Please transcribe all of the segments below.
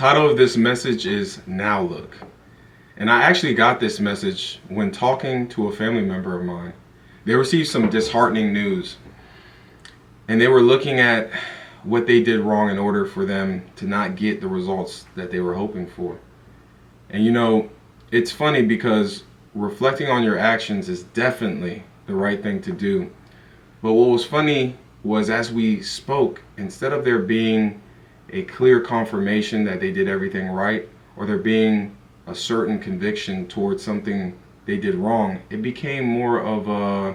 title of this message is Now Look. And I actually got this message when talking to a family member of mine. They received some disheartening news, and they were looking at what they did wrong in order for them to not get the results that they were hoping for. And it's funny because reflecting on your actions is definitely the right thing to do. But what was funny was as we spoke, instead of there being a clear confirmation that they did everything right, or there being a certain conviction towards something they did wrong, it became more of a,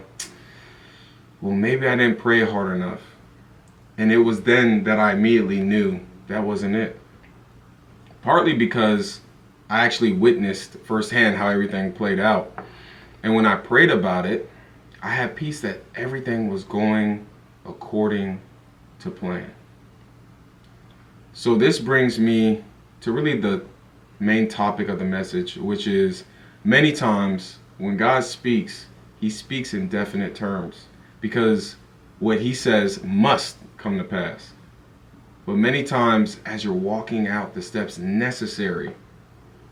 well, maybe I didn't pray hard enough. And it was then that I immediately knew that wasn't it. Partly because I actually witnessed firsthand how everything played out. And when I prayed about it, I had peace that everything was going according to plan. So this brings me to really the main topic of the message, which is many times when God speaks, he speaks in definite terms because what he says must come to pass. But many times as you're walking out the steps necessary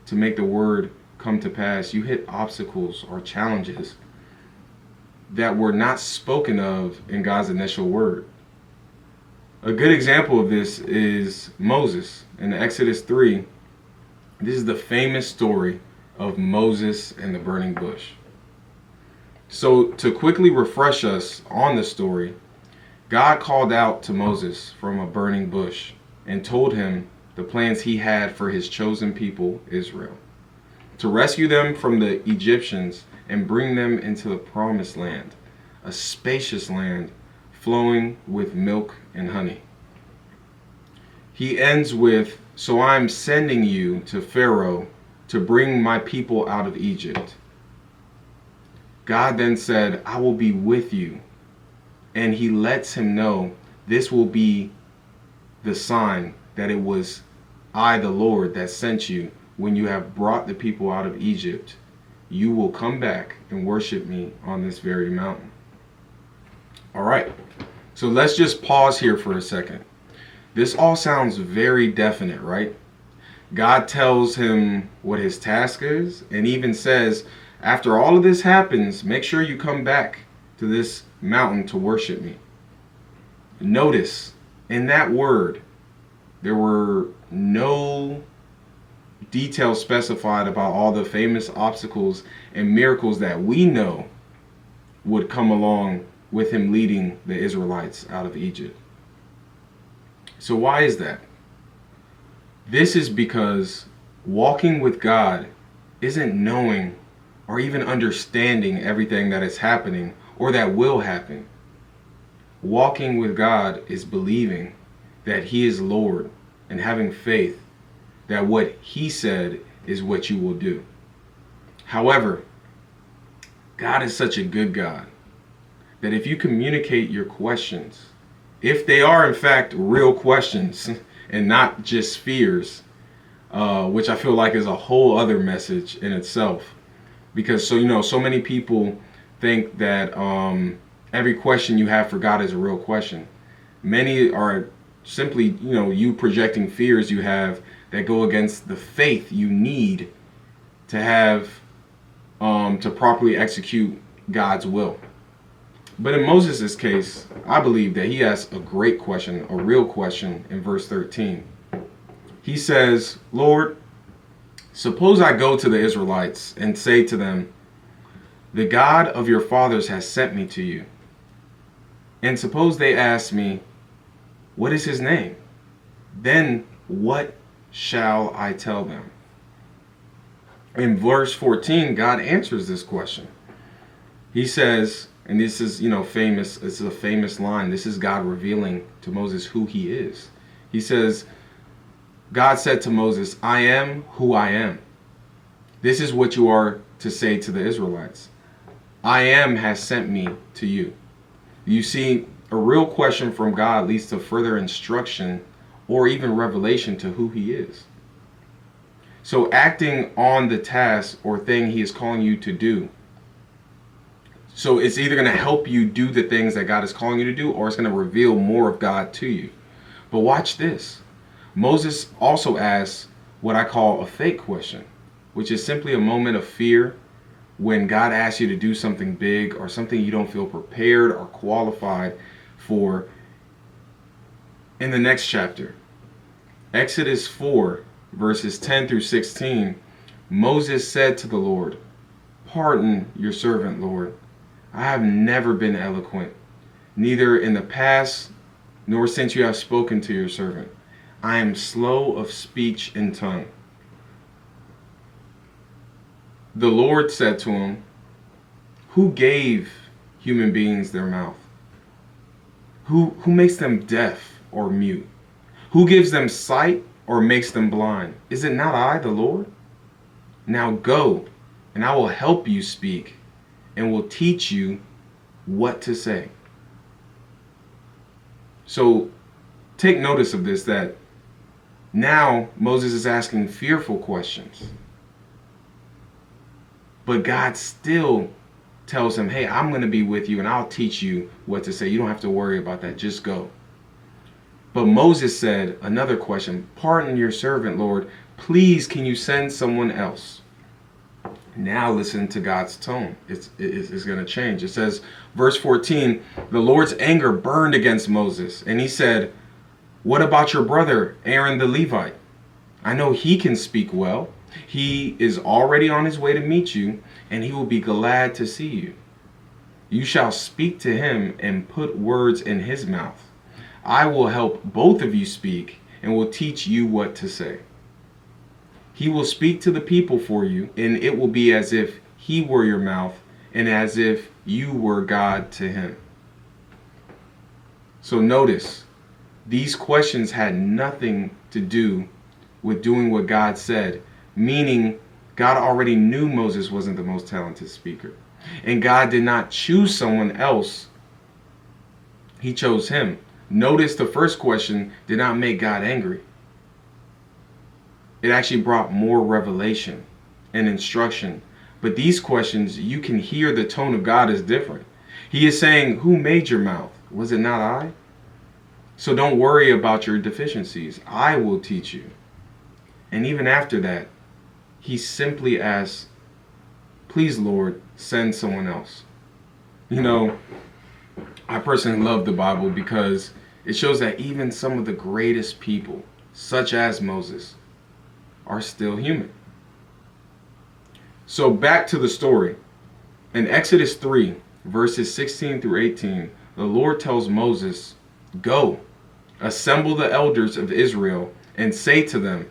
to make the word come to pass, you hit obstacles or challenges that were not spoken of in God's initial word. A good example of this is Moses in Exodus 3. This is the famous story of Moses and the burning bush. So to quickly refresh us on the story, God called out to Moses from a burning bush and told him the plans he had for his chosen people, Israel, to rescue them from the Egyptians and bring them into the promised land, a spacious land flowing with milk and honey. He ends with, "So I'm sending you to Pharaoh to bring my people out of Egypt." God then said, "I will be with you." And he lets him know this will be the sign that it was I, the Lord, that sent you. When you have brought the people out of Egypt, you will come back and worship me on this very mountain. All right, so let's just pause here for a second. This all sounds very definite, right? God tells him what his task is and even says, after all of this happens, make sure you come back to this mountain to worship me. Notice, in that word, there were no details specified about all the famous obstacles and miracles that we know would come along with him leading the Israelites out of Egypt. So why is that? This is because walking with God isn't knowing or even understanding everything that is happening or that will happen. Walking with God is believing that he is Lord and having faith that what he said is what you will do. However, God is such a good God that if you communicate your questions, if they are in fact real questions and not just fears, which I feel like is a whole other message in itself, because so many people think that every question you have for God is a real question. Many are simply you projecting fears you have that go against the faith you need to have to properly execute God's will. But in Moses' case, I believe that he asks a great question, a real question in verse 13. He says, "Lord, suppose I go to the Israelites and say to them, 'The God of your fathers has sent me to you.' And suppose they ask me, 'What is his name?' Then what shall I tell them?" In verse 14, God answers this question. He says, and this is, famous, this is a famous line. This is God revealing to Moses who he is. He says, God said to Moses, "I am who I am." This is what you are to say to the Israelites. "I am has sent me to you." You see, a real question from God leads to further instruction or even revelation to who he is. So acting on the task or thing he is calling you to do. So it's either going to help you do the things that God is calling you to do, or it's going to reveal more of God to you. But watch this. Moses also asks what I call a fake question, which is simply a moment of fear when God asks you to do something big or something you don't feel prepared or qualified for. In the next chapter, Exodus 4, verses 10 through 16, Moses said to the Lord, "Pardon your servant, Lord. I have never been eloquent, neither in the past nor since you have spoken to your servant. I am slow of speech and tongue." The Lord said to him, "Who gave human beings their mouth? Who makes them deaf or mute? Who gives them sight or makes them blind? Is it not I, the Lord? Now go, and I will help you speak, and will teach you what to say." So take notice of this, that now Moses is asking fearful questions. But God still tells him, "Hey, I'm going to be with you and I'll teach you what to say. You don't have to worry about that. Just go." But Moses said another question, "Pardon your servant, Lord. Please, can you send someone else?" Now listen to God's tone. It's going to change. It says, verse 14, the Lord's anger burned against Moses, and he said, "What about your brother, Aaron the Levite? I know he can speak well. He is already on his way to meet you, and he will be glad to see you. You shall speak to him and put words in his mouth. I will help both of you speak and will teach you what to say. He will speak to the people for you, and it will be as if he were your mouth and as if you were God to him." So notice, these questions had nothing to do with doing what God said, meaning God already knew Moses wasn't the most talented speaker. And God did not choose someone else. He chose him. Notice the first question did not make God angry. It actually brought more revelation and instruction. But these questions, you can hear the tone of God is different. He is saying, "Who made your mouth? Was it not I? So don't worry about your deficiencies. I will teach you." And even after that, he simply asks, "Please, Lord, send someone else." You know, I personally love the Bible because it shows that even some of the greatest people, such as Moses, are still human. So back to the story. In Exodus 3, verses 16 through 18, the Lord tells Moses, "Go, assemble the elders of Israel, and say to them,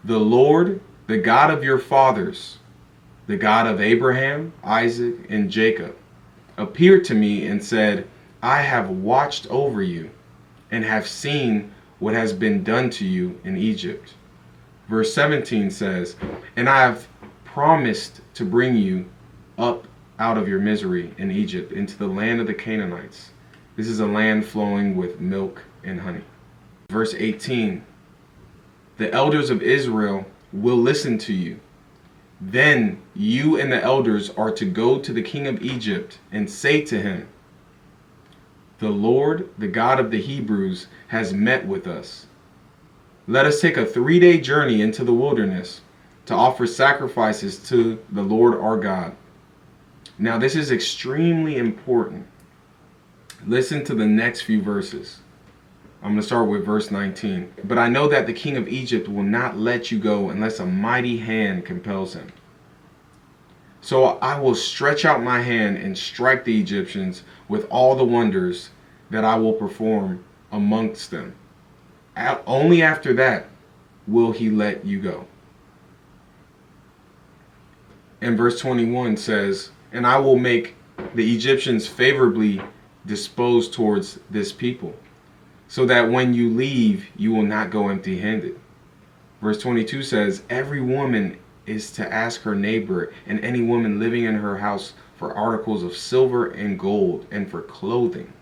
'The Lord, the God of your fathers, the God of Abraham, Isaac, and Jacob, appeared to me and said, I have watched over you and have seen what has been done to you in Egypt.'" Verse 17 says, "And I have promised to bring you up out of your misery in Egypt into the land of the Canaanites. This is a land flowing with milk and honey." Verse 18, "The elders of Israel will listen to you. Then you and the elders are to go to the king of Egypt and say to him, 'The Lord, the God of the Hebrews, has met with us. Let us take a 3-day journey into the wilderness to offer sacrifices to the Lord our God.'" Now this is extremely important. Listen to the next few verses. I'm going to start with verse 19. "But I know that the king of Egypt will not let you go unless a mighty hand compels him. So I will stretch out my hand and strike the Egyptians with all the wonders that I will perform amongst them. Only after that will he let you go." And verse 21 says, "And I will make the Egyptians favorably disposed towards this people, so that when you leave, you will not go empty-handed." Verse 22 says, "Every woman is to ask her neighbor and any woman living in her house for articles of silver and gold and for clothing,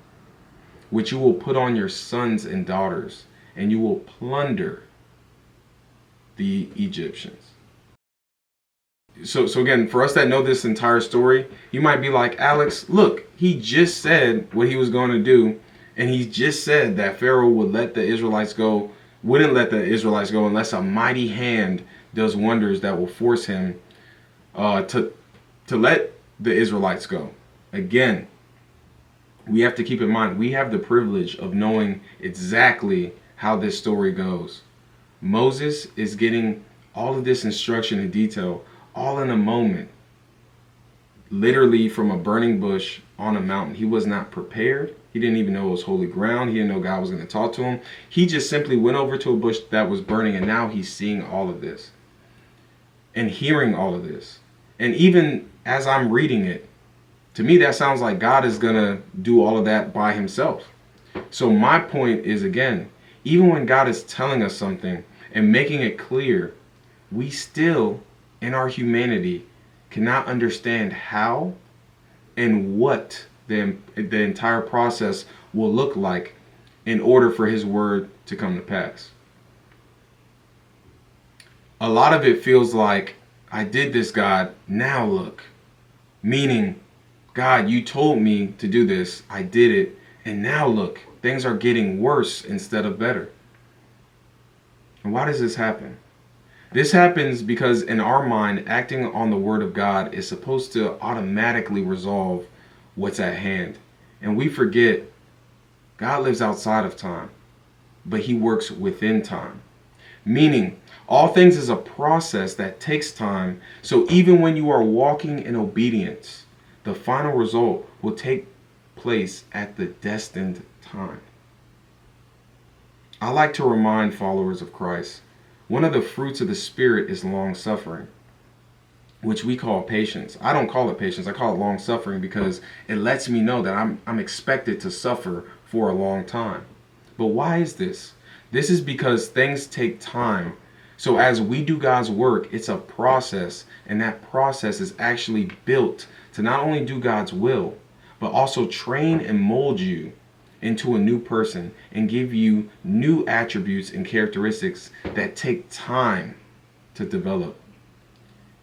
which you will put on your sons and daughters, and you will plunder the Egyptians." So again, for us that know this entire story, you might be like, "Alex, look, he just said what he was going to do, and he just said that Pharaoh would let the Israelites go wouldn't let the Israelites go unless a mighty hand does wonders that will force him to let the Israelites go. Again, we have to keep in mind, we have the privilege of knowing exactly how this story goes. Moses is getting all of this instruction in detail, all in a moment, literally from a burning bush on a mountain. He was not prepared. He didn't even know it was holy ground. He didn't know God was going to talk to him. He just simply went over to a bush that was burning, and now he's seeing all of this and hearing all of this. And even as I'm reading it, to me, that sounds like God is going to do all of that by himself. So my point is, again, even when God is telling us something and making it clear, we still, in our humanity, cannot understand how and what the entire process will look like in order for his word to come to pass. A lot of it feels like, I did this, God, now look. Meaning, God, you told me to do this, I did it, and now look, things are getting worse instead of better. And why does this happen? This happens because in our mind, acting on the word of God is supposed to automatically resolve what's at hand. And we forget God lives outside of time, but he works within time. Meaning, all things is a process that takes time. So even when you are walking in obedience, the final result will take place at the destined time. I like to remind followers of Christ, one of the fruits of the Spirit is long-suffering, which we call patience. I don't call it patience, I call it long-suffering because it lets me know that I'm expected to suffer for a long time. But why is this? This is because things take time. So as we do God's work, it's a process, and that process is actually built to not only do God's will, but also train and mold you into a new person and give you new attributes and characteristics that take time to develop.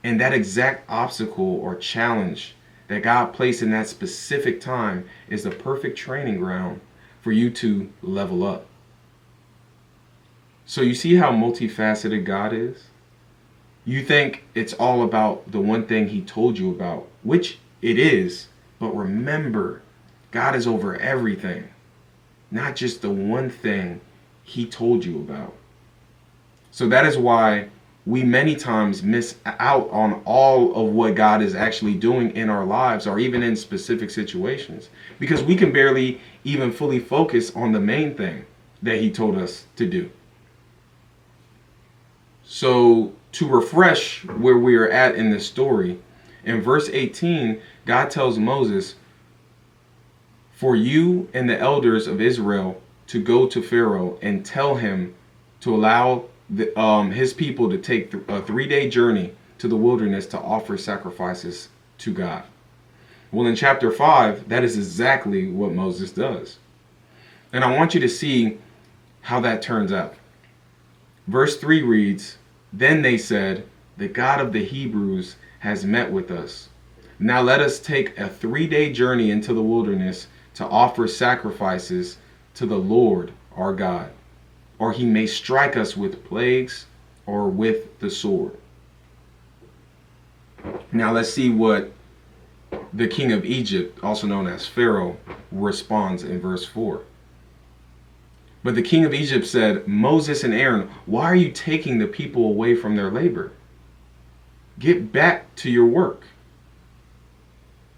And that exact obstacle or challenge that God placed in that specific time is the perfect training ground for you to level up. So you see how multifaceted God is? You think it's all about the one thing he told you about, which it is, but remember, God is over everything, not just the one thing he told you about. So that is why we many times miss out on all of what God is actually doing in our lives or even in specific situations, because we can barely even fully focus on the main thing that he told us to do. So to refresh where we are at in this story, in verse 18, God tells Moses, for you and the elders of Israel to go to Pharaoh and tell him to allow his people to take a 3-day journey to the wilderness to offer sacrifices to God. Well, in chapter 5, that is exactly what Moses does. And I want you to see how that turns out. Verse 3 reads, then they said, the God of the Hebrews has met with us. Now let us take a 3-day journey into the wilderness to offer sacrifices to the Lord our God, or he may strike us with plagues or with the sword. Now let's see what the king of Egypt, also known as Pharaoh, responds in verse 4. But the king of Egypt said, Moses and Aaron, why are you taking the people away from their labor? Get back to your work.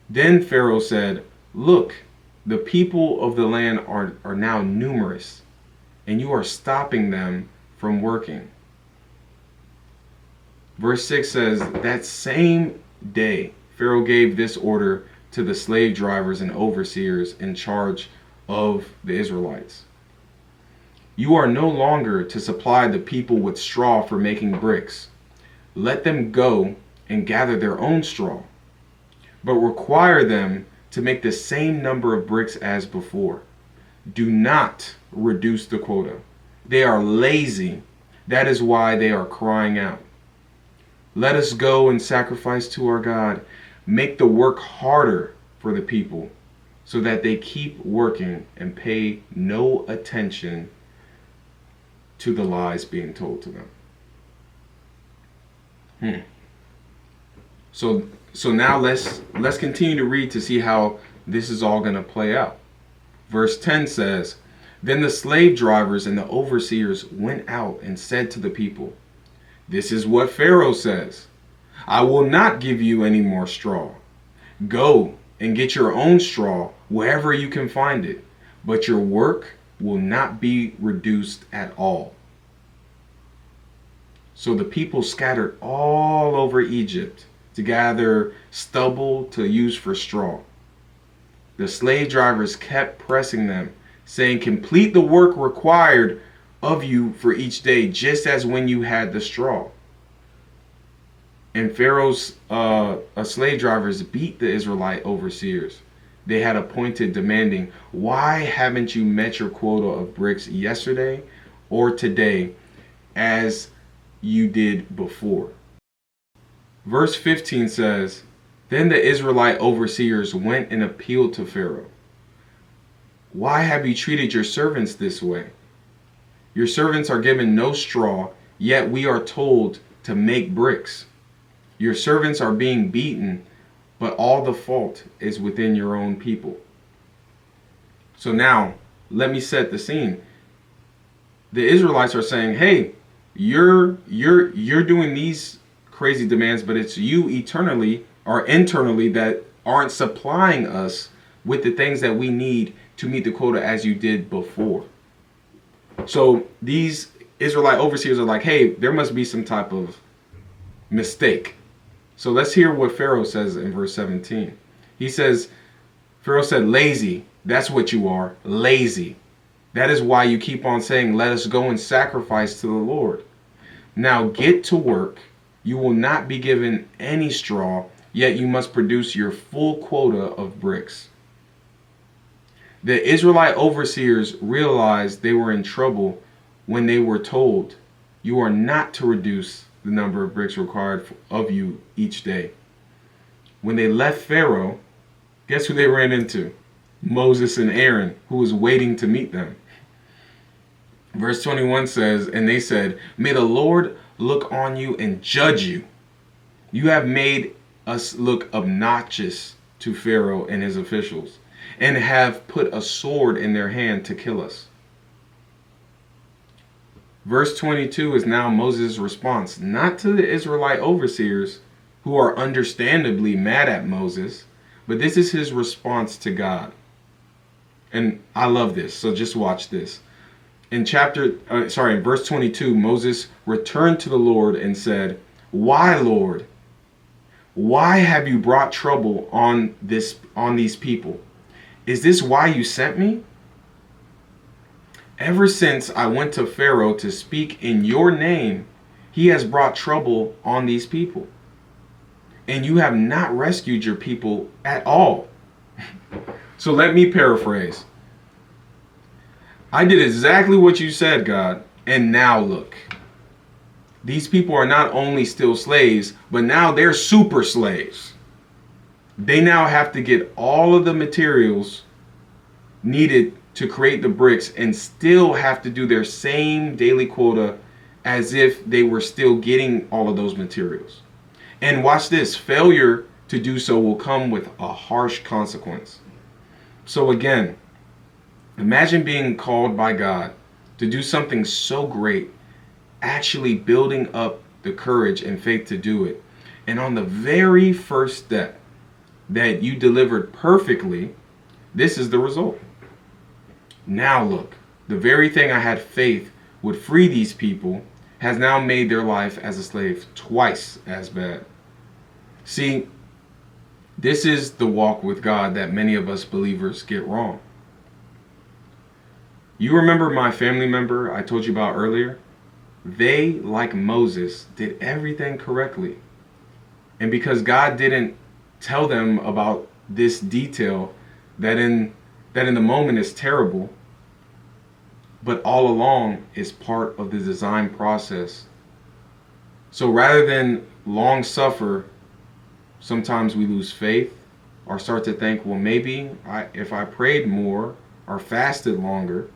Then Pharaoh said, look, the people of the land are now numerous, and you are stopping them from working. Verse 6 says, that same day Pharaoh gave this order to the slave drivers and overseers in charge of the Israelites. You are no longer to supply the people with straw for making bricks. Let them go and gather their own straw, but require them to make the same number of bricks as before. Do not reduce the quota. They are lazy. That is why they are crying out. Let us go and sacrifice to our God. Make the work harder for the people so that they keep working and pay no attention to the lies being told to them. So now let's continue to read to see how this is all going to play out. Verse 10 says, "Then the slave drivers and the overseers went out and said to the people, 'This is what Pharaoh says. I will not give you any more straw. Go and get your own straw wherever you can find it, but your work will not be reduced at all.' So the people scattered all over Egypt to gather stubble to use for straw. The slave drivers kept pressing them, saying, 'Complete the work required of you for each day, just as when you had the straw.' And Pharaoh's slave drivers beat the Israelite overseers they had appointed, demanding, 'Why haven't you met your quota of bricks yesterday or today as you did before?' Verse 15 says, 'Then the Israelite overseers went and appealed to Pharaoh. 'Why have you treated your servants this way? Your servants are given no straw, yet we are told to make bricks. Your servants are being beaten, but all the fault is within your own people.'" So now, let me set the scene. The Israelites are saying, "Hey, you're doing these crazy demands, but it's you eternally or internally that aren't supplying us with the things that we need to meet the quota as you did before." So these Israelite overseers are like, "Hey, there must be some type of mistake." So let's hear what Pharaoh says in verse 17. He says, Pharaoh said, "Lazy, that's what you are, lazy. That is why you keep on saying, 'Let us go and sacrifice to the Lord.' Now get to work. You will not be given any straw, yet you must produce your full quota of bricks." The Israelite overseers realized they were in trouble when they were told, "You are not to reduce the number of bricks required of you each day." When they left Pharaoh, guess who they ran into? Moses and Aaron, who was waiting to meet them. Verse 21 says, "And they said, 'May the Lord look on you and judge you. You have made us look obnoxious to Pharaoh and his officials, and have put a sword in their hand to kill us.'" Verse 22 is now Moses' response, not to the Israelite overseers, who are understandably mad at Moses, but this is his response to God. And I love this, so just watch this. In verse 22, Moses returned to the Lord and said, "Why, Lord? Why have you brought trouble on these people? Is this why you sent me? Ever since I went to Pharaoh to speak in your name, he has brought trouble on these people. And you have not rescued your people at all." So let me paraphrase. "I did exactly what you said, God, and now look. These people are not only still slaves, but now they're super slaves. They now have to get all of the materials needed to create the bricks and still have to do their same daily quota as if they were still getting all of those materials. And watch this, failure to do so will come with a harsh consequence." So again, imagine being called by God to do something so great, actually building up the courage and faith to do it. And on the very first step that you delivered perfectly, this is the result. Now look, the very thing I had faith would free these people has now made their life as a slave twice as bad. See, this is the walk with God that many of us believers get wrong. You remember my family member I told you about earlier? They, like Moses, did everything correctly. And because God didn't tell them about this detail that in the moment is terrible, but all along is part of the design process. So rather than long suffer, sometimes we lose faith or start to think, well, maybe if I prayed more or fasted longer,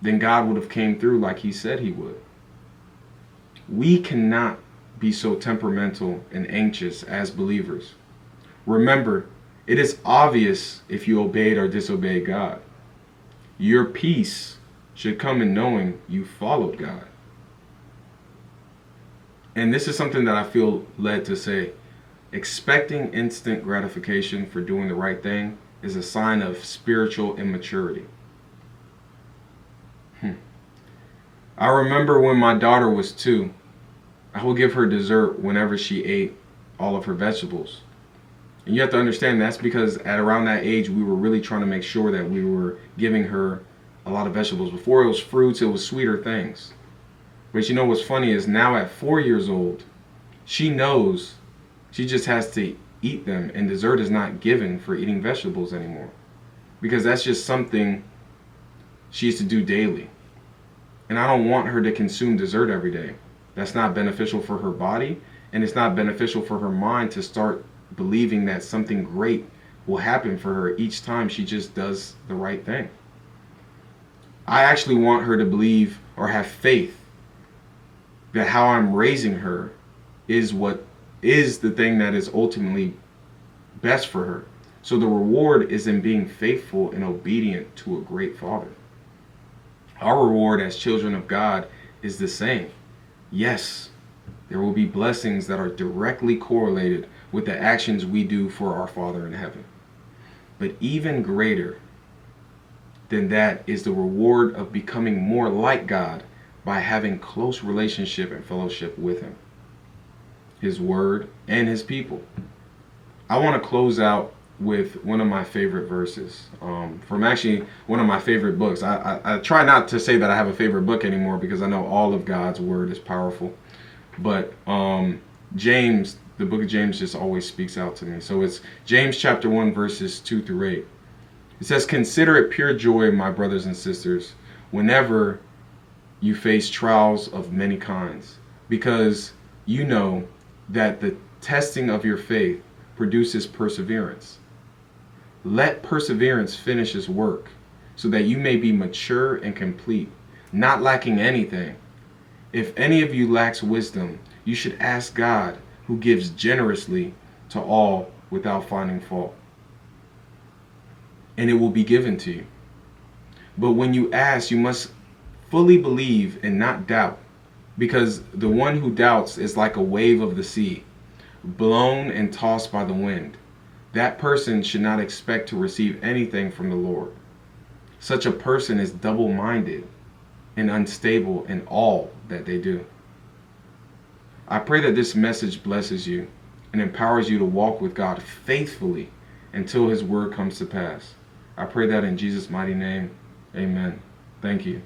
then God would have came through like he said he would. We cannot be so temperamental and anxious as believers. Remember, it is obvious if you obeyed or disobeyed God. Your peace should come in knowing you followed God. And this is something that I feel led to say. Expecting instant gratification for doing the right thing is a sign of spiritual immaturity. I remember when my daughter was 2, I would give her dessert whenever she ate all of her vegetables. And you have to understand that's because at around that age, we were really trying to make sure that we were giving her a lot of vegetables. Before it was fruits, it was sweeter things. But you know what's funny is now at 4 years old, she knows she just has to eat them, and dessert is not given for eating vegetables anymore. Because that's just something she used to do daily. And I don't want her to consume dessert every day. That's not beneficial for her body, and it's not beneficial for her mind to start believing that something great will happen for her each time she just does the right thing. I actually want her to believe or have faith that how I'm raising her is what is the thing that is ultimately best for her. So the reward is in being faithful and obedient to a great father. Our reward as children of God is the same. Yes, there will be blessings that are directly correlated with the actions we do for our Father in heaven. But even greater than that is the reward of becoming more like God by having close relationship and fellowship with Him, His Word, and His people. I want to close out with one of my favorite verses from actually one of my favorite books. I try not to say that I have a favorite book anymore because I know all of God's Word is powerful. But James, the book of James just always speaks out to me. So it's James chapter 1, verses 2 through 8. It says, "Consider it pure joy, my brothers and sisters, whenever you face trials of many kinds, because you know that the testing of your faith produces perseverance. Let perseverance finish its work, so that you may be mature and complete, not lacking anything. If any of you lacks wisdom, you should ask God, who gives generously to all without finding fault, and it will be given to you. But when you ask, you must fully believe and not doubt, because the one who doubts is like a wave of the sea, blown and tossed by the wind. That person should not expect to receive anything from the Lord. Such a person is double-minded and unstable in all that they do." I pray that this message blesses you and empowers you to walk with God faithfully until His word comes to pass. I pray that in Jesus' mighty name. Amen. Thank you.